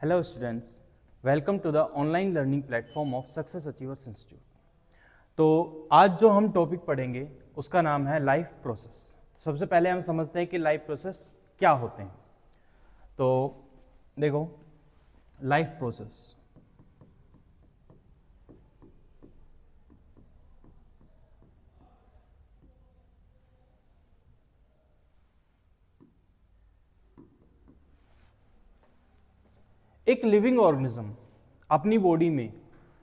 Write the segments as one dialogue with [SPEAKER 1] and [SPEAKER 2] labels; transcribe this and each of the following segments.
[SPEAKER 1] Hello students, welcome to the online learning platform of Success Achievers Institute। तो आज जो हम टॉपिक पढ़ेंगे उसका नाम है लाइफ प्रोसेस। सबसे पहले हम समझते हैं कि लाइफ प्रोसेस क्या होते हैं। तो देखो, लाइफ प्रोसेस एक लिविंग ऑर्गेनिज्म अपनी बॉडी में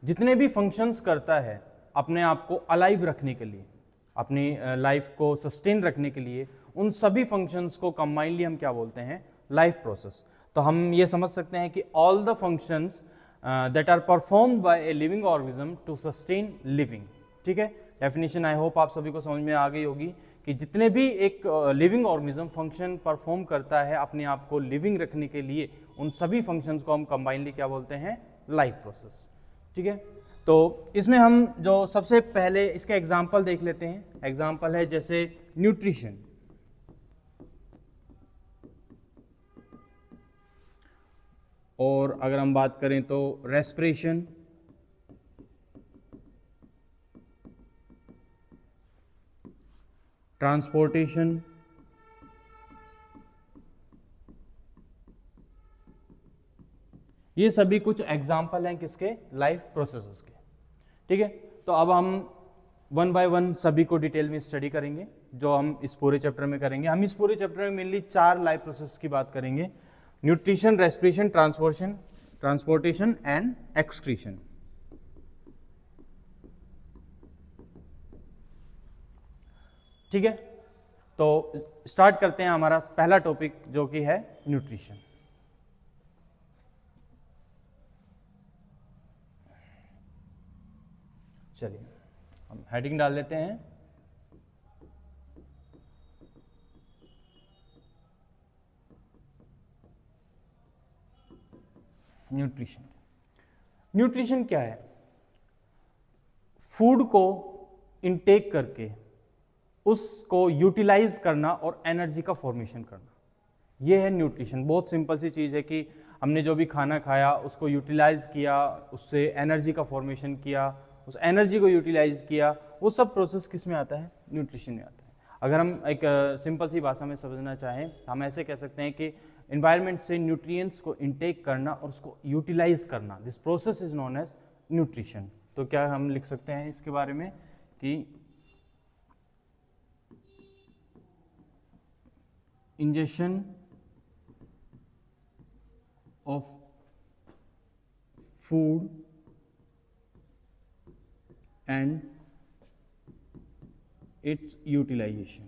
[SPEAKER 1] जितने भी फंक्शंस करता है अपने आप को अलाइव रखने के लिए, अपनी लाइफ को सस्टेन रखने के लिए, उन सभी फंक्शंस को कंबाइनली हम क्या बोलते हैं? Life process. तो हम ये समझ सकते हैं कि all the functions that are performed by a living organism to sustain living. ठीक है, डेफिनेशन आई होप आप सभी को समझ में आ गई होगी कि जितने भी एक लिविंग ऑर्गेनिज्म फंक्शन परफॉर्म करता है अपने आप को लिविंग रखने के लिए, उन सभी फंक्शंस को हम कंबाइनली क्या बोलते हैं? Life process. ठीक है, तो इसमें हम जो सबसे पहले इसका एग्जांपल देख लेते हैं। एग्जांपल है जैसे न्यूट्रिशन। और अगर हम बात करें तो रेस्पिरेशन, ट्रांसपोर्टेशन, ये सभी कुछ एग्जाम्पल हैं किसके? लाइफ प्रोसेसेस के। ठीक है, तो अब हम वन बाय वन सभी को डिटेल में स्टडी करेंगे, जो हम इस पूरे चैप्टर में करेंगे। हम इस पूरे चैप्टर में मेनली 4 लाइफ प्रोसेस की बात करेंगे: nutrition, respiration, transportation and excretion. ठीक है, तो स्टार्ट करते हैं हमारा पहला टॉपिक जो कि है न्यूट्रिशन। चलिए हम हेडिंग डाल लेते हैं। न्यूट्रिशन। न्यूट्रिशन क्या है? फूड को इनटेक करके उसको यूटिलाइज करना और एनर्जी का फॉर्मेशन करना, यह है न्यूट्रिशन। बहुत सिंपल सी चीज़ है कि हमने जो भी खाना खाया उसको यूटिलाइज किया, उससे एनर्जी का फॉर्मेशन किया, उस एनर्जी को यूटिलाइज किया, वो सब प्रोसेस किस में आता है? न्यूट्रिशन में आता है। अगर हम एक सिंपल सी भाषा में समझना चाहें, हम ऐसे कह सकते हैं कि एनवायरनमेंट से न्यूट्रिएंट्स को इनटेक करना और उसको यूटिलाइज करना, this process is known as nutrition. तो क्या हम लिख सकते हैं इसके बारे में कि injection of food and its utilization।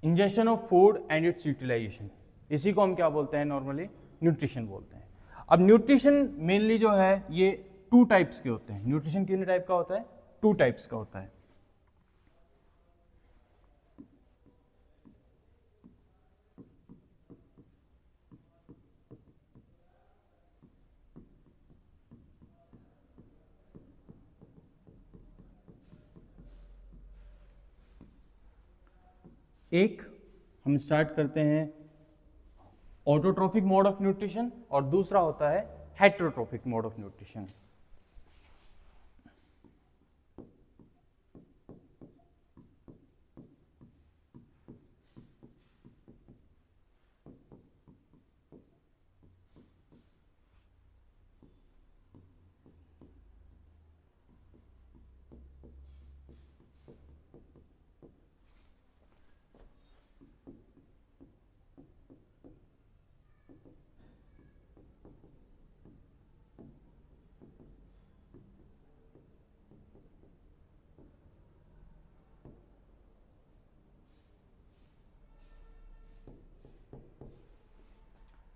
[SPEAKER 1] Injection of food and its utilisation, इसी को हम क्या बोलते हैं? नॉर्मली न्यूट्रिशन बोलते हैं। अब न्यूट्रिशन मेनली जो है ये 2 टाइप्स के होते हैं। न्यूट्रिशन कितने टाइप का होता है? 2 टाइप्स का होता है। एक हम स्टार्ट करते हैं ऑटोट्रोफिक मोड ऑफ न्यूट्रिशन और दूसरा होता है heterotrophic mode of nutrition.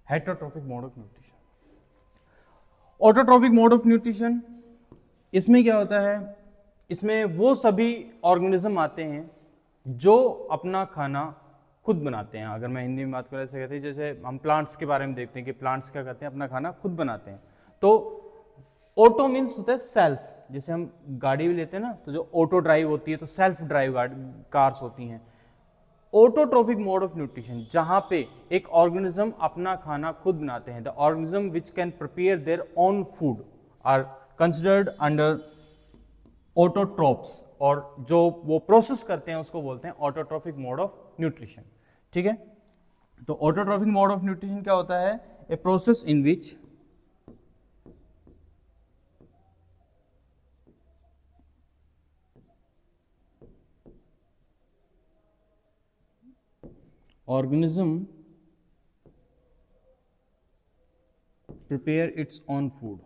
[SPEAKER 1] Heterotrophic mode of nutrition. Autotrophic mode of nutrition, इसमें क्या होता है? इसमें वो सभी ऑर्गेनिज्म आते हैं जो अपना खाना खुद बनाते हैं। अगर मैं हिंदी में बात करूँ, ऐसे कहते हैं, जैसे हम प्लांट्स के बारे में देखते हैं कि प्लांट्स क्या करते हैं? अपना खाना खुद बनाते हैं। तो ऑटो मीन्स होता है सेल्फ। जैसे हम गाड़ी भी लेते हैं ना, तो जो ऑटो ड्राइव होती है तो सेल्फ ड्राइव कार्स होती हैं। ऑटोट्रोफिक मोड ऑफ न्यूट्रिशन, जहां पे एक ऑर्गेनिज्म अपना खाना खुद बनाते हैं, the organism which can prepare their own food are considered under autotrophs, और जो वो प्रोसेस करते हैं उसको बोलते हैं ऑटोट्रोफिक मोड ऑफ न्यूट्रिशन। ठीक है, तो ऑटोट्रोफिक मोड ऑफ न्यूट्रिशन क्या होता है? A process in which organism prepare its own food.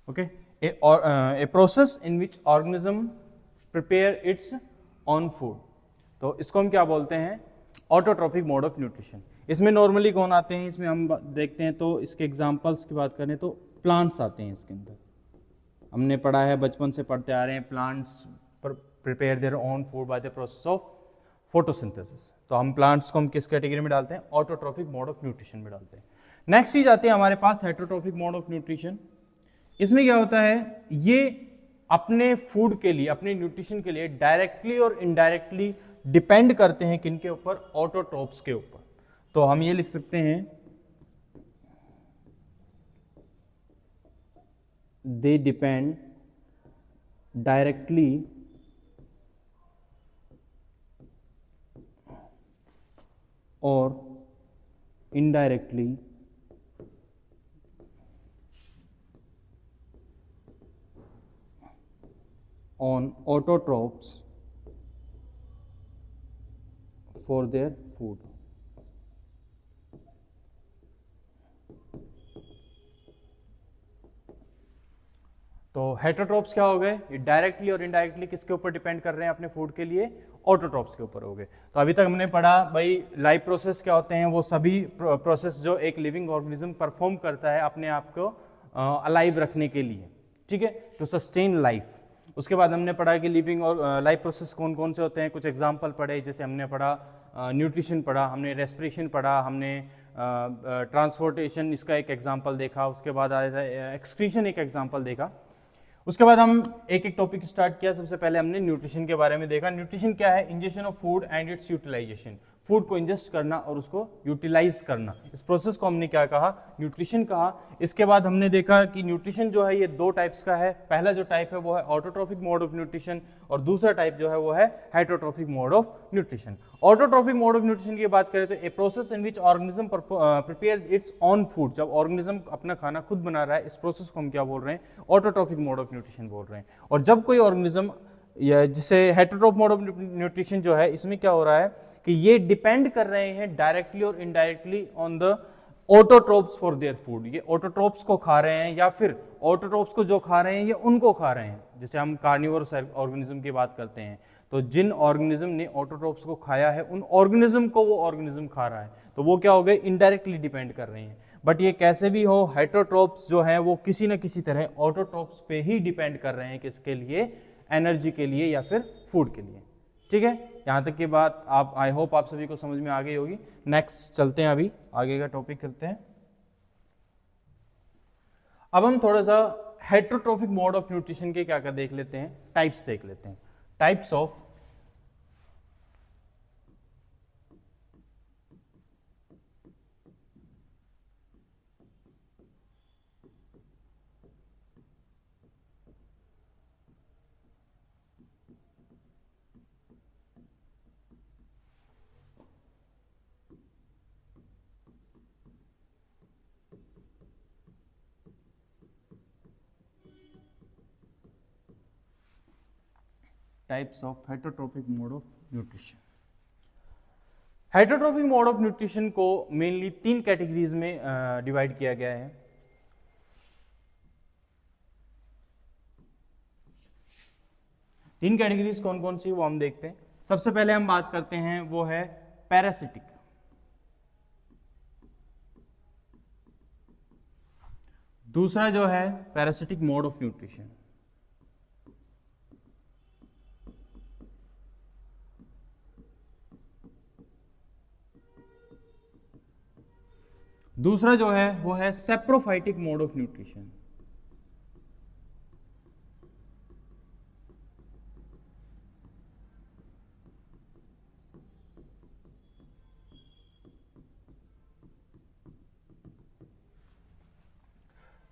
[SPEAKER 1] Okay, a process in which organism prepare its own food. तो इसको हम क्या बोलते हैं? Autotrophic mode of nutrition. इसमें नॉर्मली कौन आते हैं? इसमें हम देखते हैं तो इसके एग्जांपल्स की बात करें तो प्लांट्स आते हैं इसके अंदर। हमने पढ़ा है, बचपन से पढ़ते आ रहे हैं, plants prepare their own food by the process of photosynthesis. तो हम प्लांट्स को हम किस कैटेगरी में डालते हैं? ऑटोट्रोफिक मोड ऑफ न्यूट्रिशन में डालते हैं। नेक्स्ट चीज आती है हमारे पास हेटेरोट्रोफिक मोड ऑफ न्यूट्रिशन। इसमें क्या होता है? ये अपने फूड के लिए, अपने न्यूट्रिशन के लिए डायरेक्टली और इनडायरेक्टली डिपेंड करते हैं किनके ऊपर? ऑटोट्रोप्स के ऊपर। तो हम ये लिख सकते हैं, they depend directly or indirectly on autotrophs for their food. तो हेटेरोट्रोप्स क्या हो गए? ये डायरेक्टली और इनडायरेक्टली किसके ऊपर डिपेंड कर रहे हैं अपने फूड के लिए? ऑटोट्रोप्स के ऊपर हो गए। तो अभी तक हमने पढ़ा भाई लाइफ प्रोसेस क्या होते हैं, वो सभी प्रोसेस जो एक लिविंग ऑर्गेनिज्म परफॉर्म करता है अपने आप को अलाइव रखने के लिए, ठीक है, टू सस्टेन लाइफ। उसके बाद हमने पढ़ा कि लिविंग और लाइफ प्रोसेस कौन कौन से होते हैं, कुछ एग्जाम्पल पढ़े, जैसे हमने पढ़ा न्यूट्रिशन पढ़ा, हमने रेस्पिरेशन पढ़ा, हमने ट्रांसपोर्टेशन इसका एक एग्जाम्पल देखा, उसके बाद आया था एक्सक्रीशन एक एग्जाम्पल देखा। उसके बाद हम एक एक टॉपिक स्टार्ट किया। सबसे पहले हमने न्यूट्रिशन के बारे में देखा। न्यूट्रिशन क्या है? Injection of food and its utilisation. Food को इंजेस्ट करना और उसको यूटिलाइज करना, इस प्रोसेस को हमने क्या कहा? न्यूट्रिशन कहा। इसके बाद हमने देखा कि न्यूट्रिशन जो है ये दो टाइप्स का है। पहला जो टाइप है वो है ऑटोट्रोफिक मोड ऑफ न्यूट्रिशन, और दूसरा टाइप जो है वो है heterotrophic mode of nutrition. Autotrophic mode of nutrition की बात करें तो a process in which organism prepare it's on food. जब ऑर्गेनिज्म अपना खाना खुद बना रहा है, इस प्रोसेस को हम क्या बोल रहे हैं? ऑटोट्रोफिक मोड ऑफ न्यूट्रिशन बोल रहे हैं। और जब कोई ऑर्गेनिज्म या जिसे हेटेरोट्रोफिक मोड ऑफ न्यूट्रिशन जो है, इसमें क्या हो रहा है कि ये डिपेंड कर रहे हैं डायरेक्टली और indirectly on the autotrophs for their food. ये ऑटोट्रोप्स को खा रहे हैं, या फिर ऑटोट्रोप्स को जो खा रहे हैं ये उनको खा रहे हैं। जैसे हम कार्निवोरस ऑर्गेनिज्म की बात करते हैं, तो जिन ऑर्गेनिज्म ने ऑटोट्रोप्स को खाया है उन ऑर्गेनिज्म को वो ऑर्गेनिज्म खा रहा है, तो वो क्या हो गए? इनडायरेक्टली डिपेंड कर रहे हैं। बट ये कैसे भी हो, हेटेरोट्रोप्स जो है वो किसी न किसी तरह ऑटोट्रोप्स पे ही डिपेंड कर रहे हैं। किसके लिए? एनर्जी के लिए या फिर फूड के लिए। ठीक है, यहाँ तक की बात आप, आई होप आप सभी को समझ में आ गई होगी। नेक्स्ट चलते हैं, अभी आगे का टॉपिक करते हैं। अब हम थोड़ा सा हेटेरोट्रोफिक मोड ऑफ न्यूट्रिशन के क्या क्या देख लेते हैं, टाइप्स देख लेते हैं। Types of heterotrophic mode of nutrition. Heterotrophic mode of nutrition को मेनली तीन कैटेगरीज में डिवाइड किया गया है। तीन कैटेगरीज कौन कौन सी वो हम देखते हैं। सबसे पहले हम बात करते हैं वो है पैरासिटिक। दूसरा जो है पैरासिटिक मोड ऑफ न्यूट्रिशन। दूसरा जो है वो है saprophytic mode of nutrition.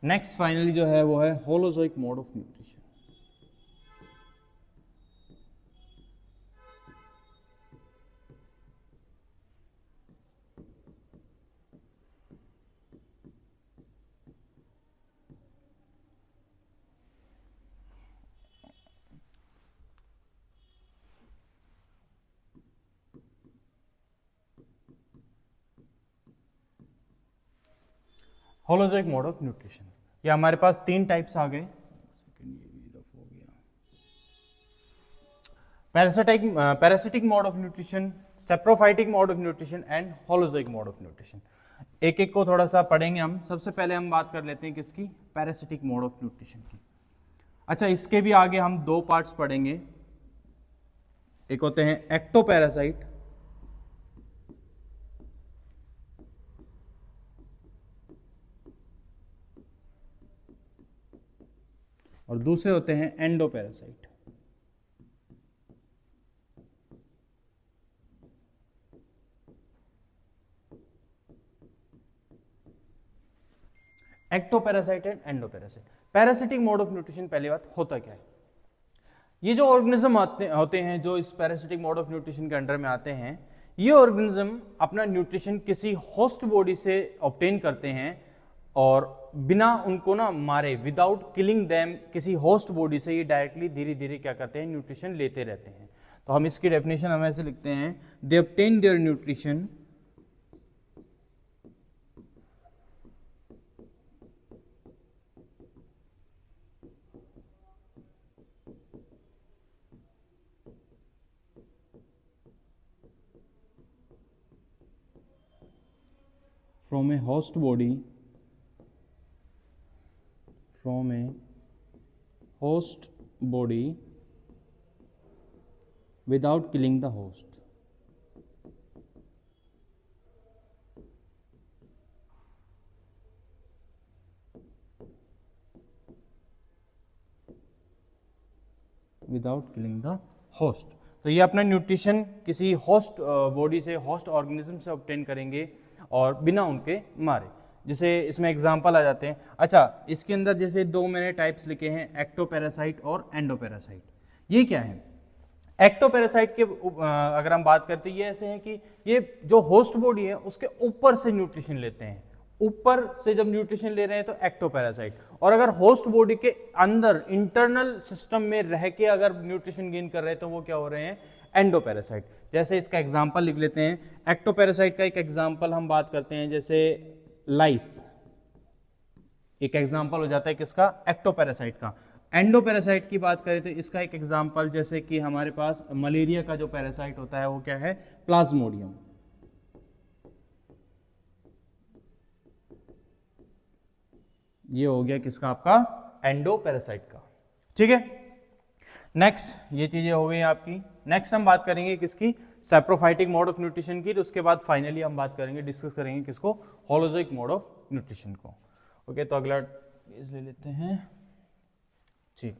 [SPEAKER 1] Next finally जो है वो है holozoic mode of nutrition. Holozoic mode of nutrition, ये हमारे पास तीन टाइप्स आ गए। Parasitic mode of nutrition, saprophytic mode of nutrition and holozoic mode of nutrition. एक एक को थोड़ा सा पढ़ेंगे हम। सबसे पहले हम बात कर लेते हैं किसकी, पैरासिटिक मोड ऑफ न्यूट्रिशन की। अच्छा, इसके भी आगे हम दो पार्ट्स पढ़ेंगे। एक होते हैं एक्टोपैरासाइट और दूसरे होते हैं endoparasite. Ectoparasite and endoparasite. Parasitic mode of nutrition, पहली बात होता क्या है, ये जो ऑर्गेनिज्म होते हैं जो इस पैरासिटिक मोड ऑफ न्यूट्रिशन के अंडर में आते हैं, ये ऑर्गेनिज्म अपना न्यूट्रिशन किसी होस्ट बॉडी से ऑब्टेन करते हैं और बिना उनको ना मारे, विदाउट किलिंग देम, किसी होस्ट बॉडी से ये डायरेक्टली धीरे धीरे क्या करते हैं, न्यूट्रिशन लेते रहते हैं। तो हम इसकी डेफिनेशन हम ऐसे लिखते हैं, they obtain their nutrition from a host body without killing the host. Without killing the host. तो ये अपना न्यूट्रिशन किसी होस्ट बॉडी से, होस्ट ऑर्गेनिज्म से ऑब्टेन करेंगे और बिना उनके मारे। जैसे इसमें एग्जांपल आ जाते हैं। अच्छा, इसके अंदर जैसे दो मैंने टाइप्स लिखे हैं, एक्टोपैरासाइट और एंडोपैरासाइट। ये क्या है, एक्टोपैरासाइट के अगर हम बात करते हैं, ये ऐसे हैं कि ये जो होस्ट बॉडी है उसके ऊपर से न्यूट्रिशन लेते हैं। ऊपर से जब न्यूट्रिशन ले रहे हैं तो एक्टोपैरासाइट, और अगर होस्ट बॉडी के अंदर इंटरनल सिस्टम में रह के अगर न्यूट्रिशन गेन कर रहे हैं तो वो क्या हो रहे हैं, एंडोपैरासाइट। जैसे इसका एग्जांपल लिख लेते हैं। एक्टोपैरासाइट का एक एग्जांपल हम बात करते हैं, जैसे लाइस एक एग्जांपल हो जाता है किसका, एक्टोपैरासाइट का। एंडोपैरासाइट की बात करें तो इसका एक एग्जांपल, जैसे कि हमारे पास मलेरिया का जो पैरासाइट होता है वो क्या है, प्लाज्मोडियम। ये हो गया किसका, आपका एंडोपैरासाइट का। ठीक है, नेक्स्ट ये चीजें हो गई आपकी। नेक्स्ट हम बात करेंगे किसकी, सैप्रोफाइटिक मोड ऑफ न्यूट्रिशन की। तो उसके बाद फाइनली हम बात करेंगे, डिस्कस करेंगे किसको, होलोजोइक मोड ऑफ न्यूट्रिशन को। ओके, तो अगला पेज ले लेते हैं जी।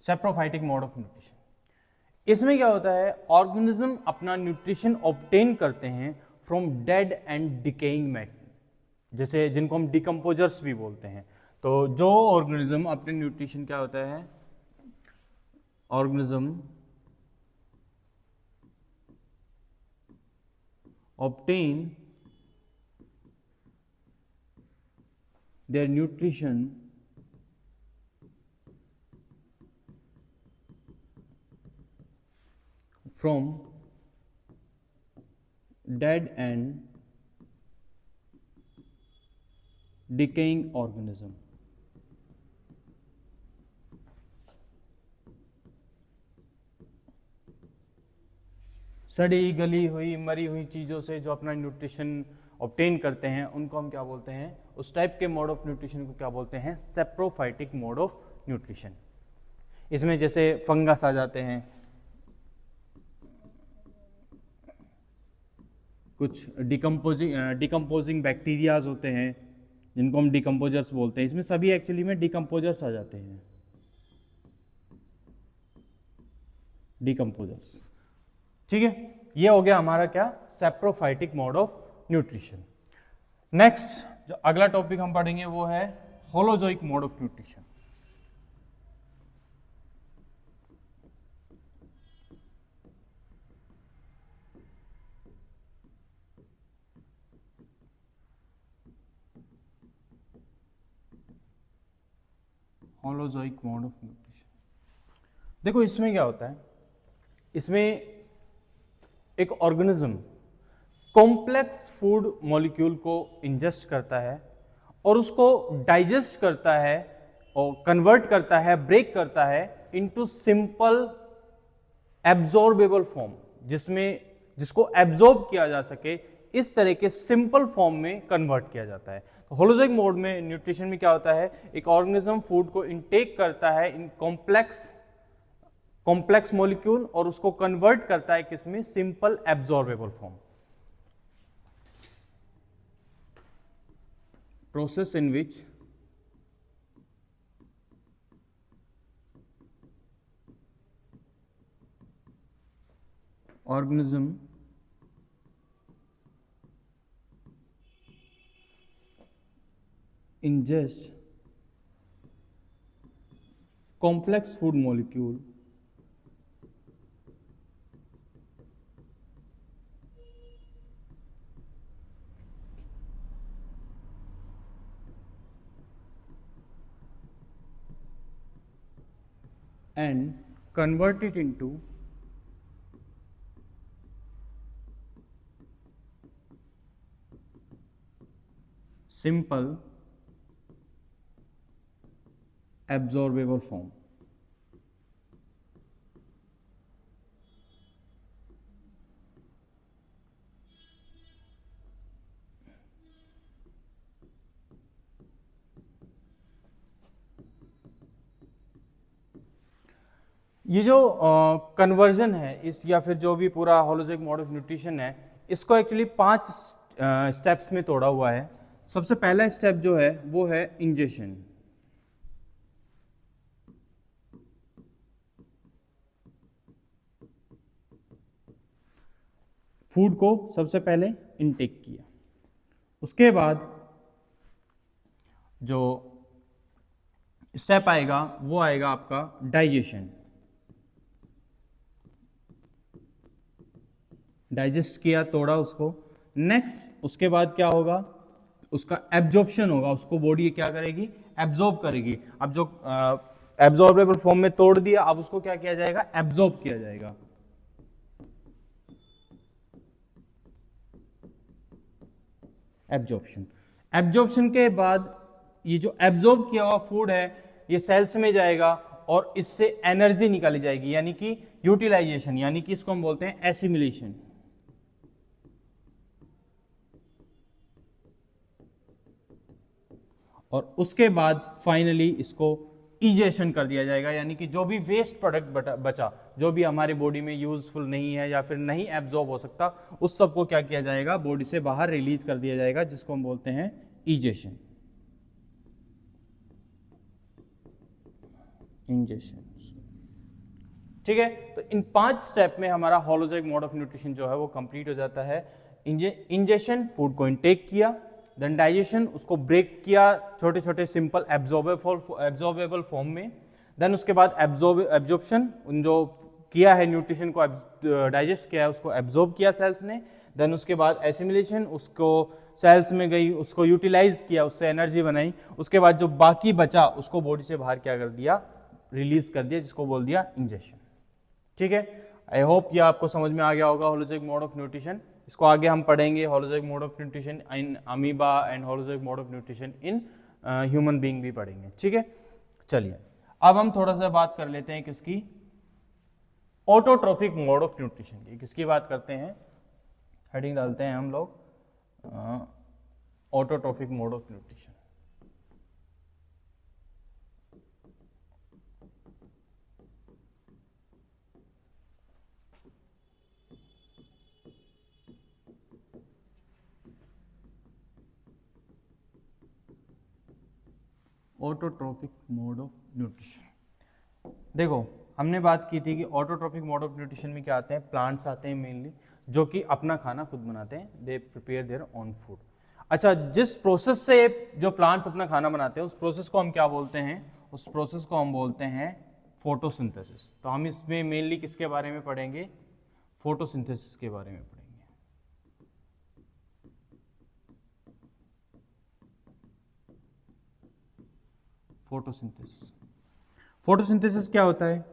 [SPEAKER 1] सेप्रोफाइटिक मोड ऑफ न्यूट्रिशन, इसमें क्या होता है, ऑर्गेनिज्म अपना न्यूट्रिशन ऑब्टेन करते हैं from dead and decaying matter, जैसे जिनको हम डिकम्पोजर्स भी बोलते हैं। तो जो ऑर्गेनिज्म अपने न्यूट्रिशन क्या होता है, organism obtain their nutrition from dead and decaying organism। सड़ी गली हुई मरी हुई चीज़ों से जो अपना न्यूट्रिशन ऑब्टेन करते हैं उनको हम क्या बोलते हैं, उस टाइप के मोड ऑफ न्यूट्रिशन को क्या बोलते हैं, सेप्रोफाइटिक मोड ऑफ न्यूट्रिशन। इसमें जैसे फंगस आ जाते हैं, कुछ डिकम्पोजिंग बैक्टीरियाज होते हैं जिनको हम डिकम्पोजर्स बोलते हैं, इसमें सभी एक्चुअली में डिकम्पोजर्स आ जाते हैं, डिकम्पोजर्स। ठीक है, ये हो गया हमारा क्या, saprophytic mode of nutrition. Next जो अगला टॉपिक हम पढ़ेंगे वो है holozoic mode of nutrition. Holozoic mode of nutrition, देखो इसमें क्या होता है, इसमें एक ऑर्गेनिज्म कॉम्प्लेक्स फूड मॉलिक्यूल को इंजेस्ट करता है और उसको डाइजेस्ट करता है और कन्वर्ट करता है, ब्रेक करता है इनटू सिंपल एब्जॉर्बेबल फॉर्म, जिसको एब्जॉर्ब किया जा सके, इस तरह के सिंपल फॉर्म में कन्वर्ट किया जाता है। तो होलोजोइक मोड में न्यूट्रिशन में क्या होता है, एक ऑर्गेनिज्म फूड को इनटेक करता है इन कॉम्प्लेक्स मॉलिक्यूल और उसको कन्वर्ट करता है किसमें, simple absorbable form. Process in which organism ingest complex food molecule and convert it into simple absorbable form। ये जो कन्वर्जन है इस, या फिर जो भी पूरा होलोजोइक मोड ऑफ न्यूट्रिशन है, इसको एक्चुअली 5 स्टेप्स में तोड़ा हुआ है। सबसे पहला स्टेप जो है वो है इंजेशन। फूड को सबसे पहले इनटेक किया, उसके बाद जो स्टेप आएगा वो आएगा आपका डाइजेशन। डाइजेस्ट किया, तोड़ा उसको। नेक्स्ट उसके बाद क्या होगा, उसका एब्जॉर्प्शन होगा, उसको बॉडी क्या करेगी, एब्जॉर्ब करेगी। अब जो एब्जॉर्बेबल फॉर्म में तोड़ दिया, अब उसको क्या किया जाएगा, एब्जॉर्ब किया जाएगा। एब्जॉर्प्शन। एब्जॉर्प्शन के बाद ये जो एब्जॉर्ब किया हुआ फूड है ये सेल्स में जाएगा और इससे एनर्जी निकाली जाएगी, यानी कि यूटिलाइजेशन, यानी कि इसको हम बोलते हैं एसिमिलेशन। और उसके बाद फाइनली इसको इजेशन कर दिया जाएगा, यानी कि जो भी वेस्ट प्रोडक्ट बचा, जो भी हमारे बॉडी में यूजफुल नहीं है या फिर नहीं एब्जॉर्ब हो सकता, उस सब को क्या किया जाएगा, बॉडी से बाहर रिलीज कर दिया जाएगा, जिसको हम बोलते हैं इजेशन। इंजेशन। ठीक है, तो इन 5 स्टेप में हमारा होलोजोइक मोड ऑफ न्यूट्रिशन जो है वो कंप्लीट हो जाता है। इंजेशन, फूड को इनटेक किया, देन डाइजेशन, उसको ब्रेक किया छोटे छोटे सिंपल एब्जॉर्बेबल फॉर्म में, देन उसके बाद एब्जॉर्प्शन, जो किया है न्यूट्रिशन को डाइजेस्ट किया है उसको एब्जॉर्ब किया सेल्स ने, देन उसके बाद एसिमिलेशन, उसको सेल्स में गई, उसको यूटिलाइज किया, उससे एनर्जी बनाई, उसके बाद जो बाकी बचा उसको बॉडी से बाहर क्या कर दिया, रिलीज कर दिया, जिसको बोल दिया इंजेशन। ठीक है, आई होप ये आपको समझ में आ गया होगा होलोजोइक मोड ऑफ न्यूट्रिशन। इसको आगे हम पढ़ेंगे, holozoic mode of nutrition in amoeba and holozoic mode of nutrition in human being भी पढ़ेंगे। ठीक है, चलिए अब हम थोड़ा सा बात कर लेते हैं किसकी, ऑटोट्रोफिक मोड ऑफ न्यूट्रिशन की। किसकी बात करते हैं, हेडिंग डालते हैं हम लोग autotrophic mode of nutrition. Autotrophic mode of nutrition. देखो हमने बात की थी कि ऑटोट्रोफिक मोड ऑफ न्यूट्रिशन में क्या आते हैं, प्लांट्स आते हैं मेनली, जो कि अपना खाना खुद बनाते हैं, they prepare their own food. अच्छा, जिस प्रोसेस से जो प्लांट्स अपना खाना बनाते हैं उस प्रोसेस को हम क्या बोलते हैं, उस प्रोसेस को हम बोलते हैं फोटोसिंथेसिस। तो हम इसमें मेनली किसके बारे में पढ़ेंगे, फोटोसिंथेसिस के बारे में पढ़ेंगे। फोटोसिंथेसिस, फोटोसिंथेसिस क्या होता है,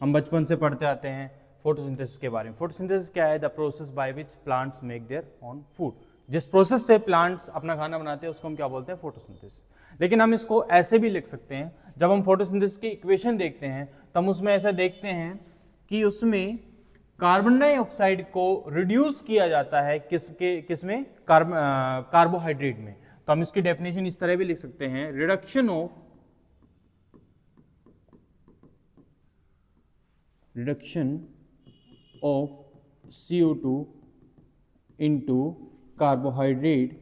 [SPEAKER 1] हम बचपन से पढ़ते आते हैं फोटोसिंथेसिस के बारे में। फोटोसिंथेसिस क्या है, the process by which plants make their own food. जिस प्रोसेस से प्लांट्स अपना खाना बनाते हैं उसको हम क्या बोलते हैं, फोटोसिंथेसिस। लेकिन हम इसको ऐसे भी लिख सकते हैं, जब हम फोटोसिंथेसिस की इक्वेशन देखते हैं तो हम उसमें ऐसा देखते हैं कि उसमें कार्बन डाइऑक्साइड को रिड्यूस किया जाता है किसमें, कार्बोहाइड्रेट में। तो हम इसकी डेफिनेशन इस तरह भी लिख सकते हैं, reduction of CO2 into carbohydrate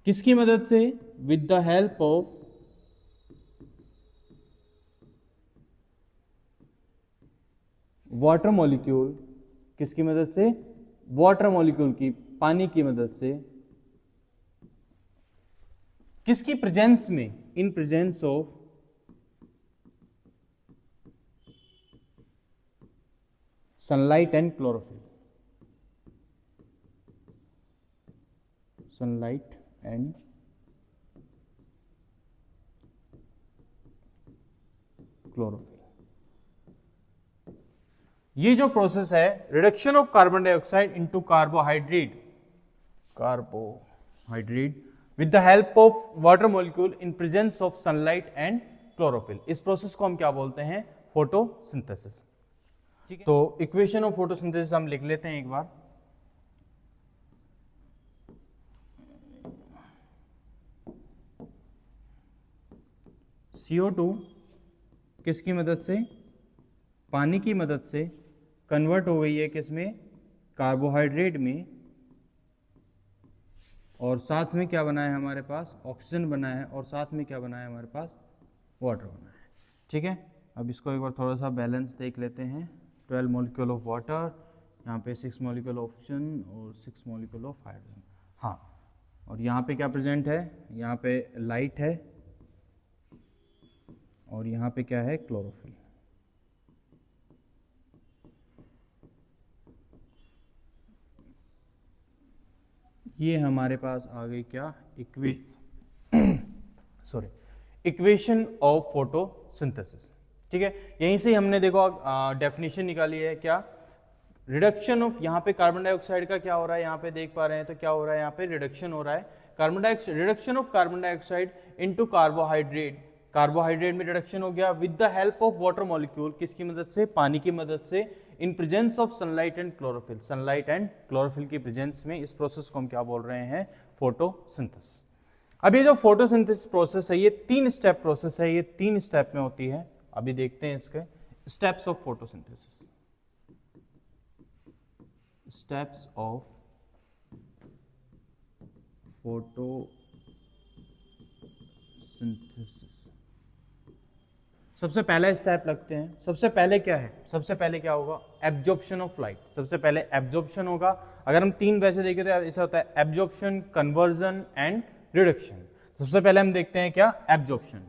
[SPEAKER 1] किसकी मदद से, with the help of water molecule. किसकी मदद से, वाटर मॉलिक्यूल की, पानी की मदद से। किसकी प्रेजेंस में, in presence of sunlight and chlorophyll. Sunlight and chlorophyll. ये जो प्रोसेस है, reduction of carbon dioxide into carbohydrate with the help of water molecule in presence of sunlight and chlorophyll, इस प्रोसेस को हम क्या बोलते हैं, फोटोसिंथेसिस। ठीक है, तो इक्वेशन ऑफ फोटोसिंथेसिस हम लिख लेते हैं एक बार। CO2 किसकी मदद से, पानी की मदद से कन्वर्ट हो गई है किसमें, कार्बोहाइड्रेट में, और साथ में क्या बना है हमारे पास, ऑक्सीजन बना है, और साथ में क्या बना है हमारे पास, वाटर बना है। ठीक है, अब इसको एक बार थोड़ा सा बैलेंस देख लेते हैं। 12 मॉलिक्यूल ऑफ वाटर, यहाँ पे 6 मॉलिक्यूल ऑफ ऑक्सीजन और 6 मॉलिक्यूल ऑफ हाइड्रोजन। हाँ, और यहाँ पे क्या प्रेजेंट है, यहाँ पे लाइट है, और यहाँ पे क्या है, क्लोरोफिल। ये हमारे पास आ गई क्या, इक्वेशन ऑफ फोटोसिंथेसिस। ठीक है, यहीं से हमने देखो डेफिनेशन निकाली है, क्या, रिडक्शन ऑफ, यहाँ पे कार्बन डाइऑक्साइड का क्या हो रहा है, यहाँ पे देख पा रहे हैं, तो क्या हो रहा है, यहाँ पे रिडक्शन हो रहा है, carbon dioxide, reduction of carbon dioxide into carbohydrate, carbohydrate में रिडक्शन हो गया with the help of water molecule, किसकी मदद से, पानी की मदद से, in presence of sunlight and chlorophyll, sunlight and chlorophyll की प्रेजेंस में। इस प्रोसेस को हम क्या बोल रहे हैं, फोटोसिंथेसिस। अब ये जो फोटोसिंथेसिस प्रोसेस है, ये 3 स्टेप प्रोसेस है, ये 3 स्टेप में होती है। अभी देखते हैं इसके steps of photosynthesis. Steps of photosynthesis. सबसे पहला स्टेप लगते हैं। सबसे पहले क्या है, सबसे पहले क्या होगा, एब्जॉर्प्शन ऑफ लाइट। सबसे पहले एब्जॉर्प्शन होगा। अगर हम 3 वैसे देखें तो ऐसा होता है, एब्जॉर्प्शन, कन्वर्जन एंड रिडक्शन। सबसे पहले हम देखते हैं क्या, absorption.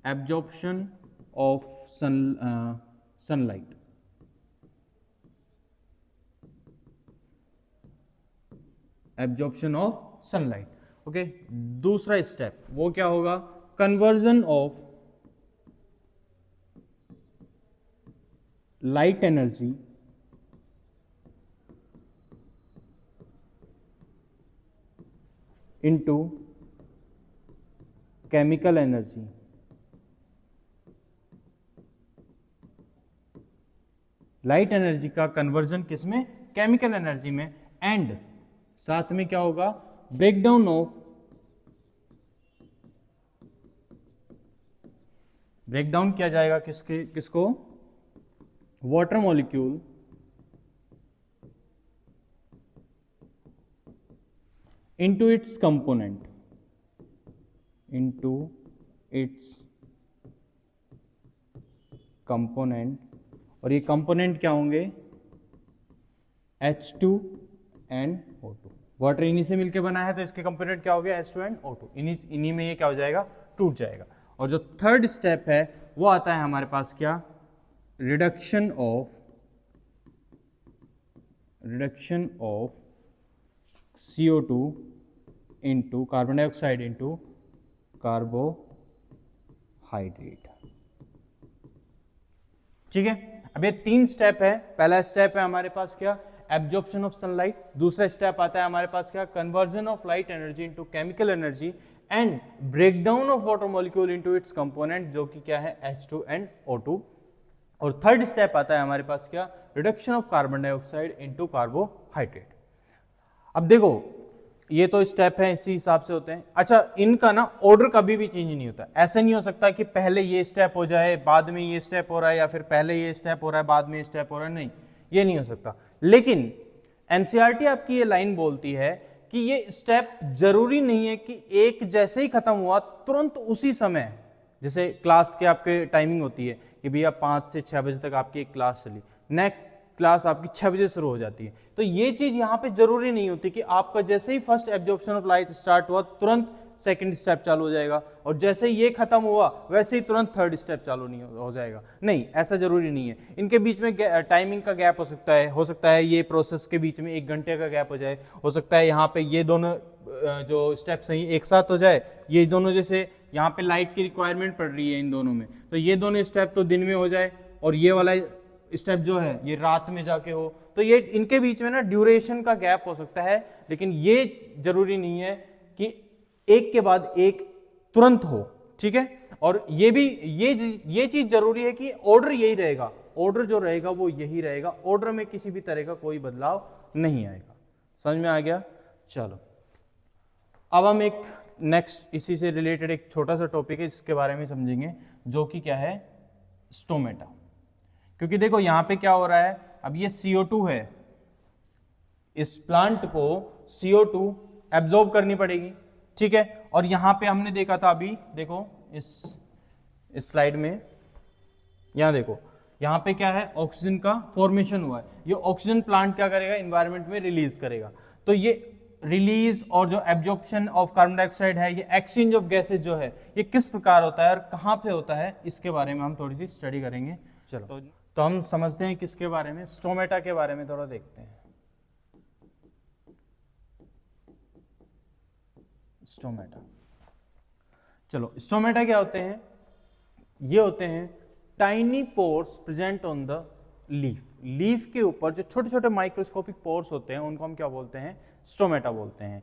[SPEAKER 1] Absorption of sunlight. Absorption of sunlight, okay. दूसरा स्टेप वो क्या होगा, conversion of light energy into chemical energy. Light energy का कन्वर्जन किसमें? केमिकल एनर्जी में। एंड साथ में क्या होगा? ब्रेकडाउन ऑफ ब्रेकडाउन किया जाएगा किसको? Water molecule into its component, और ये कंपोनेंट क्या होंगे? H2NO2। वाटर इन्हीं से मिलकर बना है तो इसके कंपोनेंट क्या हो गया? H2NO2। इन्हीं में ये क्या हो जाएगा? टूट जाएगा। और जो थर्ड स्टेप है वो आता है हमारे पास क्या? Reduction of CO2 into carbon dioxide into carbohydrate. ठीक है, अब ये 3 स्टेप है। पहला स्टेप है हमारे पास क्या? Absorption of sunlight. दूसरा स्टेप आता है हमारे पास क्या? Conversion of light energy into chemical energy and breakdown of water molecule into its component, जो कि क्या है? H2NO2। और थर्ड स्टेप आता है हमारे पास क्या? Reduction of carbon dioxide into carbohydrate. अब देखो, ये तो स्टेप है, इसी हिसाब से होते हैं। अच्छा, इनका ना ऑर्डर कभी भी चेंज नहीं होता। ऐसा नहीं हो सकता कि पहले ये स्टेप हो जाए बाद में ये स्टेप हो रहा है, या फिर पहले ये स्टेप हो रहा है बाद में ये स्टेप हो रहा है। नहीं, ये नहीं हो सकता। लेकिन एनसीईआरटी आपकी ये लाइन बोलती है कि ये स्टेप जरूरी नहीं है कि एक जैसे ही खत्म हुआ तुरंत उसी समय, जैसे क्लास के आपके टाइमिंग होती है कि भैया 5 से 6 बजे तक आपकी एक क्लास चली, नेक्स्ट क्लास आपकी 6 बजे शुरू हो जाती है। तो ये चीज यहाँ पे जरूरी नहीं होती कि आपका जैसे ही first absorption of light start हुआ तुरंत सेकंड स्टेप चालू हो जाएगा, और जैसे ही ये खत्म हुआ वैसे ही तुरंत थर्ड स्टेप चालू नहीं हो जाएगा। नहीं, ऐसा जरूरी नहीं है। इनके बीच में टाइमिंग का गैप हो सकता है ये प्रोसेस के बीच में 1 घंटे का गैप हो जाए, हो सकता है यहाँ पे ये दोनों जो स्टेप्स हैं एक साथ हो जाए। ये दोनों, जैसे यहाँ पे लाइट की रिक्वायरमेंट पड़ रही है इन दोनों में, तो ये दोनों स्टेप तो दिन में हो जाए और ये वाला स्टेप जो है ये रात में जाके हो। तो ये इनके बीच में ना ड्यूरेशन का गैप हो सकता है, लेकिन ये जरूरी नहीं है कि एक के बाद एक तुरंत हो। ठीक है, और ये भी ये चीज जरूरी है कि ऑर्डर यही रहेगा। ऑर्डर जो रहेगा वो यही रहेगा। ऑर्डर में किसी भी तरह का कोई बदलाव नहीं आएगा। समझ में आ गया? चलो, अब हम एक नेक्स्ट इसी से रिलेटेड एक छोटा सा टॉपिक है जिसके बारे में समझेंगे, जो कि क्या है? स्टोमेटा। क्योंकि देखो यहां पे क्या हो रहा है, अब ये CO2 है, इस प्लांट को CO2 एब्जॉर्ब करनी पड़ेगी। ठीक है, और यहां पे हमने देखा था, अभी देखो इस स्लाइड में, यहां देखो यहां पे क्या है? ऑक्सीजन का फॉर्मेशन हुआ है। ये ऑक्सीजन प्लांट क्या करेगा? एनवायरनमेंट में रिलीज करेगा। तो ये रिलीज और जो एब्जॉर्प्शन ऑफ कार्बन डाइऑक्साइड है, ये एक्सचेंज ऑफ गैसेज जो है, ये किस प्रकार होता है और कहां पे होता है, इसके बारे में हम थोड़ी सी स्टडी करेंगे। चलो, तो हम समझते हैं किसके बारे में? स्टोमेटा के बारे में थोड़ा देखते हैं। स्टोमेटा, चलो, स्टोमेटा क्या होते हैं? ये होते हैं tiny pores present on the leaf. Leaf के ऊपर जो छोटे छोटे माइक्रोस्कोपिक पोर्स होते हैं उनको हम क्या बोलते हैं? स्टोमेटा बोलते हैं।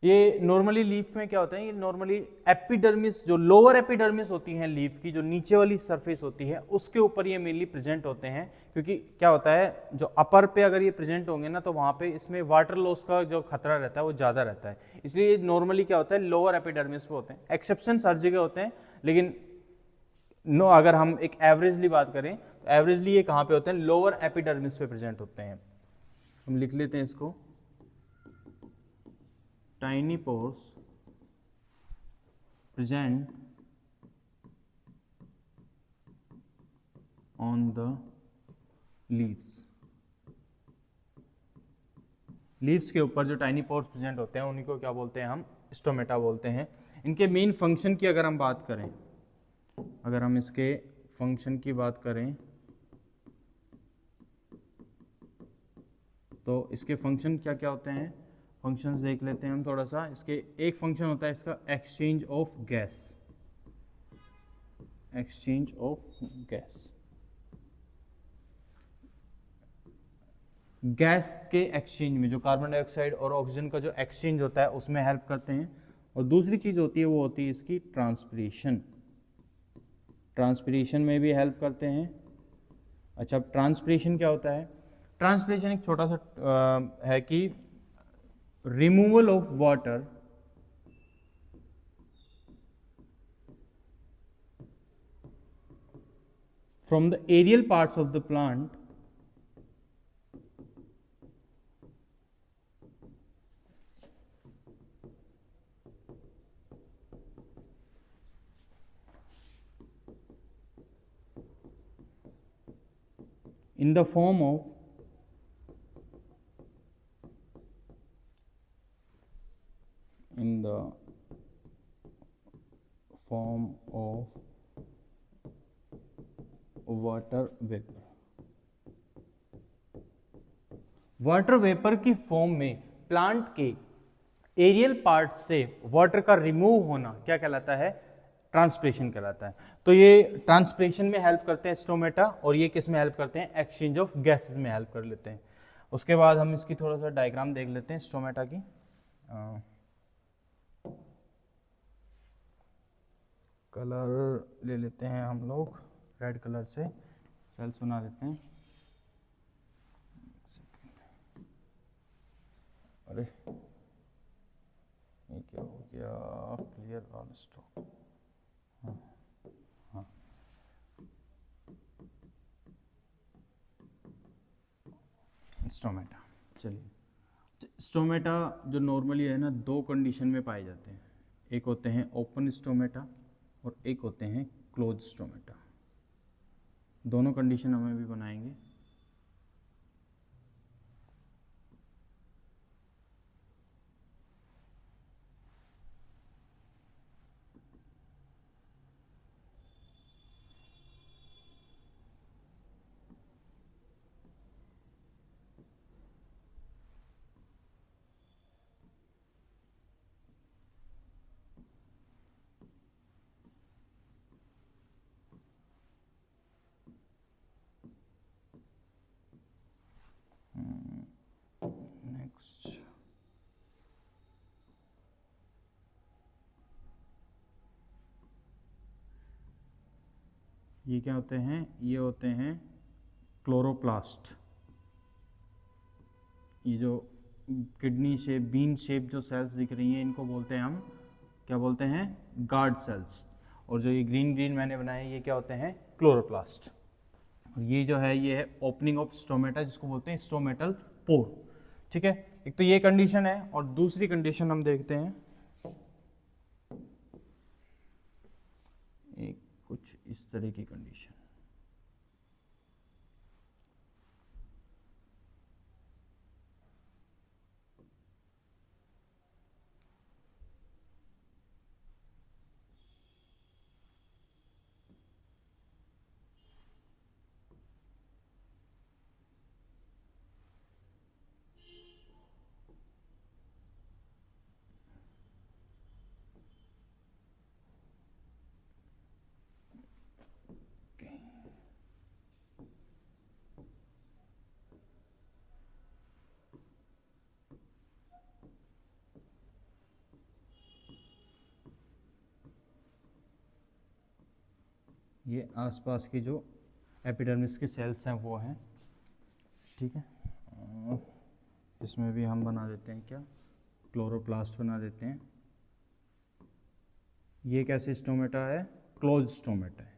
[SPEAKER 1] ये नॉर्मली लीफ में क्या होता है? ये नॉर्मली एपिडर्मिस, जो लोअर एपिडर्मिस होती है लीफ की, जो नीचे वाली सरफेस होती है, उसके ऊपर ये मेनली प्रेजेंट होते हैं। क्योंकि क्या होता है, जो अपर पे अगर ये प्रेजेंट होंगे ना, तो वहां पे इसमें वाटर लॉस का जो खतरा रहता है वो ज्यादा रहता है। इसलिए नॉर्मली क्या होता है? लोअर एपिडर्मिस पे होते हैं। एक्सेप्शन हर जगह होते हैं, लेकिन अगर हम एक एवरेजली बात करें तो एवरेजली ये कहां पे होते हैं? लोअर एपिडर्मिस पे प्रेजेंट होते हैं। हम लिख लेते हैं इसको, tiny pores present on the leaves। Leaves के ऊपर जो टाइनी पोर्स प्रेजेंट होते हैं उन्हीं को क्या बोलते हैं? हम स्टोमेटा बोलते हैं। इनके मेन फंक्शन की अगर हम बात करें, अगर हम इसके फंक्शन की बात करें तो इसके फंक्शन क्या क्या होते हैं? फंक्शंस देख लेते हैं हम थोड़ा सा। इसके एक फंक्शन होता है इसका exchange of gas. Exchange of gas, gas के एक्सचेंज में, जो कार्बन डाइऑक्साइड और ऑक्सीजन का जो एक्सचेंज होता है उसमें हेल्प करते हैं। और दूसरी चीज़ होती है वो होती है इसकी ट्रांसपिरेशन, ट्रांसपिरेशन में भी हेल्प करते हैं। अच्छा, अब ट्रांसपिरेशन क्या होता है? ट्रांसपिरेशन एक छोटा सा है कि removal of water from the aerial parts of the plant in the form of water vapour. Water vapour की फॉर्म में प्लांट के एरियल पार्ट से वाटर का रिमूव होना क्या कहलाता है? ट्रांसपिरेशन कहलाता है। तो ये ट्रांसपिरेशन में हेल्प करते हैं स्टोमेटा, और ये किस में हेल्प करते हैं? एक्सचेंज ऑफ गैसेस में हेल्प कर लेते हैं। उसके बाद हम इसकी थोड़ा सा डायग्राम देख लेते हैं स्टोमेटा की। कलर ले लेते हैं हम लोग, रेड कलर से सेल्स बना देते हैं। अरे ये क्या हो गया? Clear all stock. हाँ, स्टोमेटा। चलिए, स्टोमेटा जो नॉर्मली है ना, दो कंडीशन में पाए जाते हैं। एक होते हैं ओपन स्टोमेटा और एक होते हैं क्लोज स्टोमेटा। दोनों कंडीशन हमें भी बनाएंगे। नेक्स्ट, ये क्या होते हैं? ये होते हैं क्लोरोप्लास्ट। ये जो किडनी शेप, बीन शेप जो सेल्स दिख रही हैं, इनको बोलते हैं हम, क्या बोलते हैं? Guard cells. और जो ये ग्रीन ग्रीन मैंने बनाए, ये क्या होते हैं? क्लोरोप्लास्ट। और ये जो है, ये है ओपनिंग ऑफ स्टोमेटा, जिसको बोलते हैं स्टोमेटल पोर। ठीक है, एक तो ये कंडीशन है, और दूसरी कंडीशन हम देखते हैं एक कुछ इस तरह की कंडीशन। ये आसपास की जो एपिडर्मिस के सेल्स हैं वो हैं। ठीक है, इसमें भी हम बना देते हैं क्या? क्लोरोप्लास्ट बना देते हैं। ये कैसे स्टोमेटा है? क्लोज स्टोमेटा है।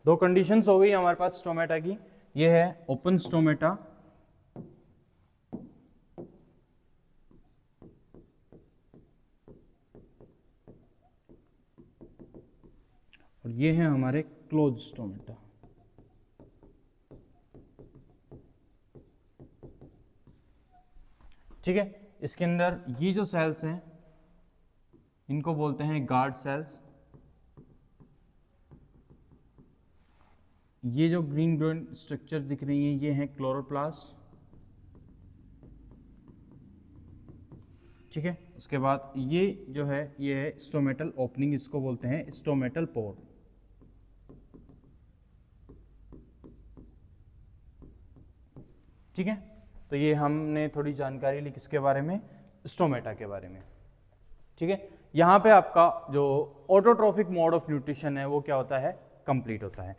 [SPEAKER 1] दो कंडीशंस हो गई हमारे पास स्टोमेटा की। ये है ओपन स्टोमेटा, और ये है हमारे क्लोज स्टोमेटा। ठीक है, इसके अंदर ये जो सेल्स हैं, इनको बोलते हैं गार्ड सेल्स। ये जो ग्रीन ग्रीन स्ट्रक्चर दिख रही हैं, ये हैं क्लोरोप्लास्ट। ठीक है, उसके बाद ये जो है, ये है स्टोमेटल ओपनिंग, इसको बोलते हैं स्टोमेटल पोर। ठीक है, तो ये हमने थोड़ी जानकारी ली किसके बारे में, स्टोमेटा के बारे में। ठीक है, यहाँ पे आपका जो ऑटोट्रोफिक मोड ऑफ न्यूट्रिशन है वो क्या होता है, कंप्लीट होता है।